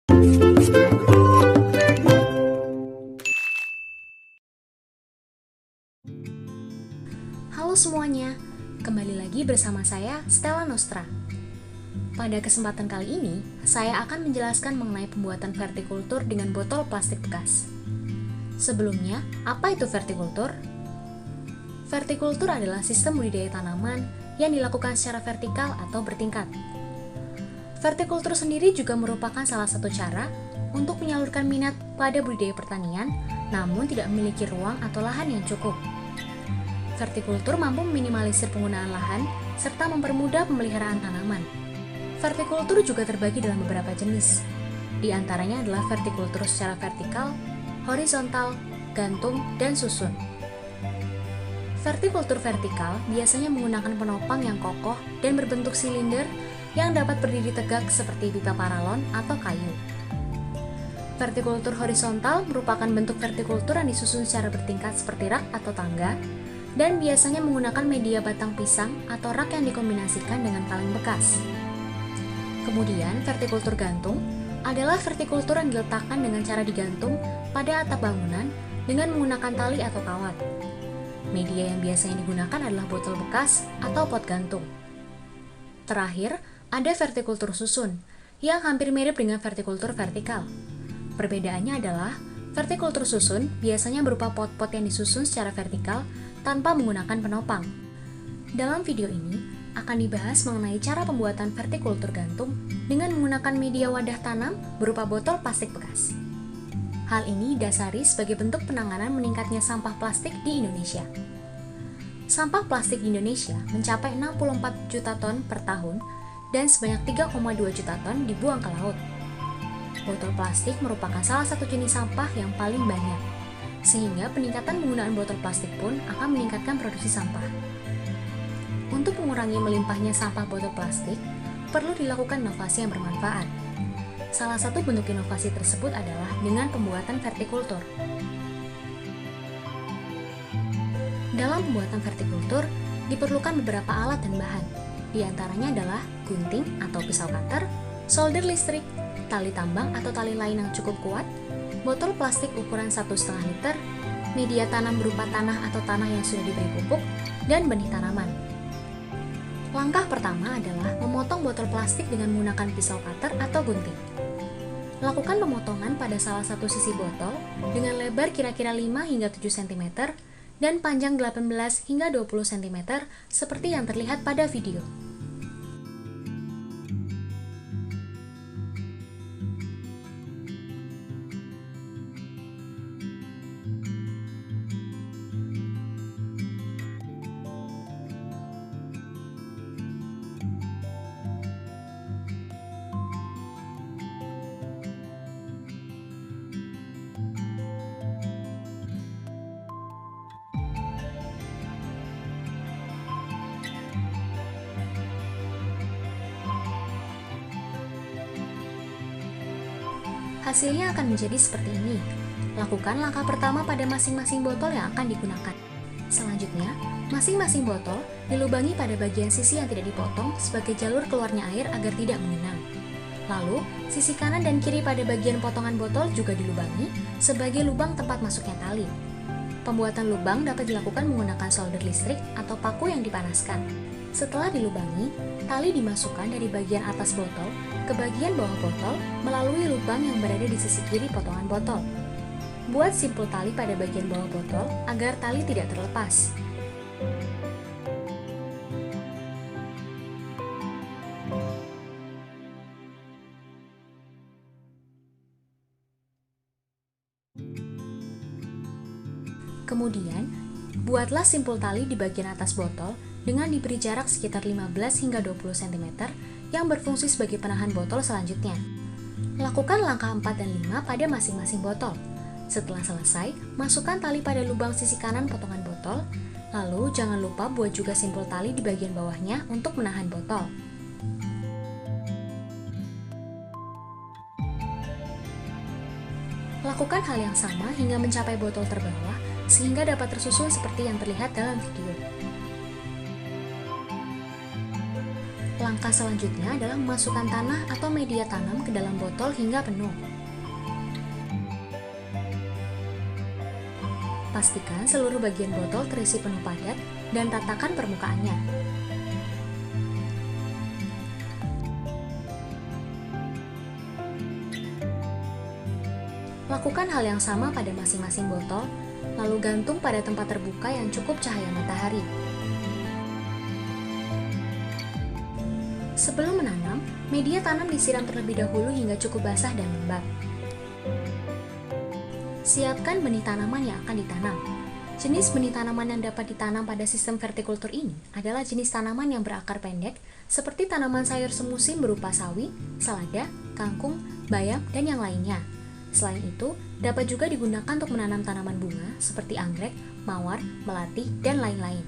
Halo semuanya, kembali lagi bersama saya, Stella Nostra. Pada kesempatan kali ini, saya akan menjelaskan mengenai pembuatan vertikultur dengan botol plastik bekas. Sebelumnya, apa itu vertikultur? Vertikultur adalah sistem budidaya tanaman yang dilakukan secara vertikal atau bertingkat. Vertikultur sendiri juga merupakan salah satu cara untuk menyalurkan minat pada budidaya pertanian, namun tidak memiliki ruang atau lahan yang cukup. Vertikultur mampu meminimalisir penggunaan lahan serta mempermudah pemeliharaan tanaman. Vertikultur juga terbagi dalam beberapa jenis. Di antaranya adalah vertikultur secara vertikal, horizontal, gantung, dan susun. Vertikultur vertikal biasanya menggunakan penopang yang kokoh dan berbentuk silinder yang dapat berdiri tegak seperti pipa paralon atau kayu. Vertikultur horizontal merupakan bentuk vertikultur yang disusun secara bertingkat seperti rak atau tangga, dan biasanya menggunakan media batang pisang atau rak yang dikombinasikan dengan kaleng bekas. Kemudian, vertikultur gantung adalah vertikultur yang diletakkan dengan cara digantung pada atap bangunan dengan menggunakan tali atau kawat. Media yang biasanya digunakan adalah botol bekas atau pot gantung. Terakhir, ada vertikultur susun, yang hampir mirip dengan vertikultur vertikal. Perbedaannya adalah, vertikultur susun biasanya berupa pot-pot yang disusun secara vertikal tanpa menggunakan penopang. Dalam video ini, akan dibahas mengenai cara pembuatan vertikultur gantung dengan menggunakan media wadah tanam berupa botol plastik bekas. Hal ini didasari sebagai bentuk penanganan meningkatnya sampah plastik di Indonesia. Sampah plastik di Indonesia mencapai 64 juta ton per tahun dan sebanyak 3,2 juta ton dibuang ke laut. Botol plastik merupakan salah satu jenis sampah yang paling banyak, sehingga peningkatan penggunaan botol plastik pun akan meningkatkan produksi sampah. Untuk mengurangi melimpahnya sampah botol plastik, perlu dilakukan inovasi yang bermanfaat. Salah satu bentuk inovasi tersebut adalah dengan pembuatan vertikultur. Dalam pembuatan vertikultur, diperlukan beberapa alat dan bahan. Di antaranya adalah gunting atau pisau cutter, solder listrik, tali tambang atau tali lain yang cukup kuat, botol plastik ukuran 1,5 liter, media tanam berupa tanah atau tanah yang sudah diberi pupuk, dan benih tanaman. Langkah pertama adalah memotong botol plastik dengan menggunakan pisau cutter atau gunting. Lakukan pemotongan pada salah satu sisi botol dengan lebar kira-kira 5 hingga 7 cm dan panjang 18 hingga 20 cm seperti yang terlihat pada video. Hasilnya akan menjadi seperti ini. Lakukan langkah pertama pada masing-masing botol yang akan digunakan. Selanjutnya, masing-masing botol dilubangi pada bagian sisi yang tidak dipotong sebagai jalur keluarnya air agar tidak mengenang. Lalu, sisi kanan dan kiri pada bagian potongan botol juga dilubangi sebagai lubang tempat masuknya tali. Pembuatan lubang dapat dilakukan menggunakan solder listrik atau paku yang dipanaskan. Setelah dilubangi, tali dimasukkan dari bagian atas botol ke bagian bawah botol melalui lubang yang berada di sisi kiri potongan botol. Buat simpul tali pada bagian bawah botol agar tali tidak terlepas. Kemudian, buatlah simpul tali di bagian atas botol dengan diberi jarak sekitar 15 hingga 20 cm yang berfungsi sebagai penahan botol selanjutnya. Lakukan langkah 4 dan 5 pada masing-masing botol. Setelah selesai, masukkan tali pada lubang sisi kanan potongan botol, lalu jangan lupa buat juga simpul tali di bagian bawahnya untuk menahan botol. Lakukan hal yang sama hingga mencapai botol terbawah, sehingga dapat tersusun seperti yang terlihat dalam video. Langkah selanjutnya adalah memasukkan tanah atau media tanam ke dalam botol hingga penuh. Pastikan seluruh bagian botol terisi penuh padat dan ratakan permukaannya. Lakukan hal yang sama pada masing-masing botol, lalu gantung pada tempat terbuka yang cukup cahaya matahari. Sebelum menanam, media tanam disiram terlebih dahulu hingga cukup basah dan lembab. Siapkan benih tanaman yang akan ditanam. Jenis benih tanaman yang dapat ditanam pada sistem vertikultur ini adalah jenis tanaman yang berakar pendek, seperti tanaman sayur semusim berupa sawi, selada, kangkung, bayam, dan yang lainnya. Selain itu, dapat juga digunakan untuk menanam tanaman bunga seperti anggrek, mawar, melati, dan lain-lain.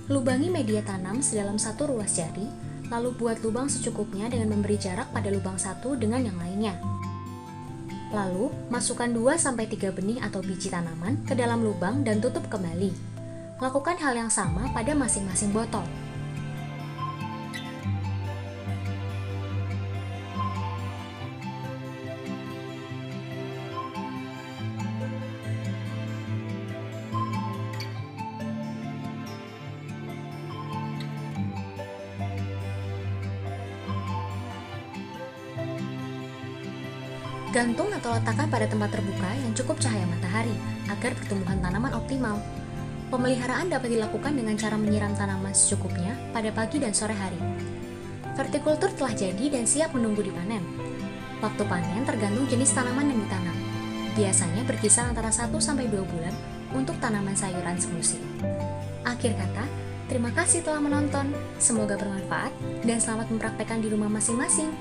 Lubangi media tanam sedalam 1 ruas jari, lalu buat lubang secukupnya dengan memberi jarak pada lubang satu dengan yang lainnya. Lalu, masukkan 2-3 benih atau biji tanaman ke dalam lubang dan tutup kembali. Lakukan hal yang sama pada masing-masing botol. Gantung atau letakkan pada tempat terbuka yang cukup cahaya matahari agar pertumbuhan tanaman optimal. Pemeliharaan dapat dilakukan dengan cara menyiram tanaman secukupnya pada pagi dan sore hari. Vertikultur telah jadi dan siap menunggu dipanen. Waktu panen tergantung jenis tanaman yang ditanam. Biasanya berkisar antara 1-2 bulan untuk tanaman sayuran semusim. Akhir kata, terima kasih telah menonton. Semoga bermanfaat dan selamat mempraktekkan di rumah masing-masing.